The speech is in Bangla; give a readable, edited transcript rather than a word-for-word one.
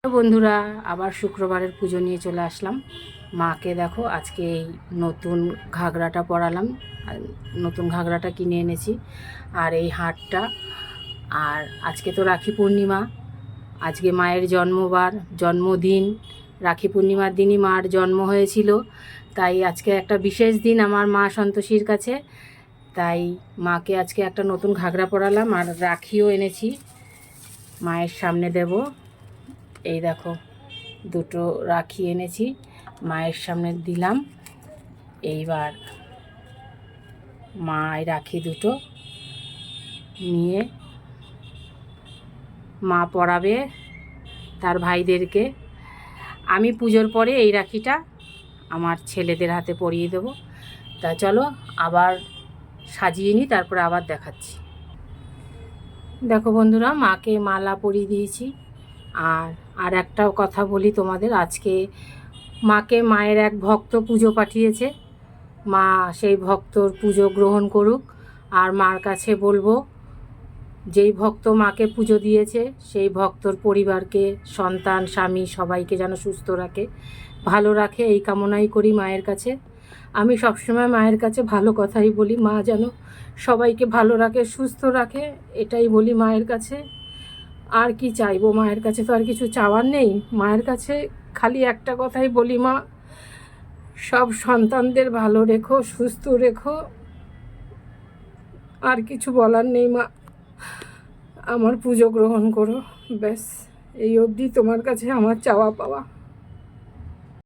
বন্ধুরা, আবার শুক্রবারের পুজো নিয়ে চলে আসলাম। মাকে দেখো আজকে এই নতুন ঘাগরাটা পরালাম, নতুন ঘাগরাটা কিনে এনেছি, আর এই হারটা। আর আজকে তো রাখি পূর্ণিমা, আজকে মায়ের জন্মদিন। রাখি পূর্ণিমার দিনই মার জন্ম হয়েছিল, তাই আজকে একটা বিশেষ দিন আমার মা সন্তোষীর কাছে। তাই মাকে আজকে একটা নতুন ঘাগরা পরালাম, আর রাখিও এনেছি মায়ের সামনে দেব। এই দেখো, দুটো রাখি এনেছি, মায়ের সামনে দিলাম। এইবার মা এই রাখি দুটো নিয়ে মা পরাবে তার ভাইদেরকে। আমি পুজোর পরে এই রাখিটা আমার ছেলেদের হাতে পরিয়ে দেবো। তা চলো আবার সাজিয়ে নিই, তারপরে আবার দেখাচ্ছি। দেখো বন্ধুরা, মাকে মালা পরিয়ে দিয়েছি। আর একটা কথা বলি তোমাদের, আজকে মাকে মায়ের এক ভক্ত পুজো পাঠিয়েছে। মা সেই ভক্তর পুজো গ্রহণ করুক। আর মার কাছে বলবো, যেই ভক্ত মাকে পুজো দিয়েছে সেই ভক্তর পরিবারকে, সন্তান, স্বামী সবাইকে যেন সুস্থ রাখে, ভালো রাখে, এই কামনাই করি মায়ের কাছে। আমি সবসময় মায়ের কাছে ভালো কথাই বলি, মা যেন সবাইকে ভালো রাখে, সুস্থ রাখে, এটাই বলি মায়ের কাছে। আর কি চাইবো মায়ের কাছে? তো আর কিছু চাওয়ার নেই। মায়ের কাছে খালি একটা কথাই বলি, মা সব সন্তানদের ভালো রেখো, সুস্থ রেখো। আর কিছু বলার নেই মা, আমার পুজো গ্রহণ করো, ব্যাস এই অবধি তোমার কাছে আমার চাওয়া পাওয়া।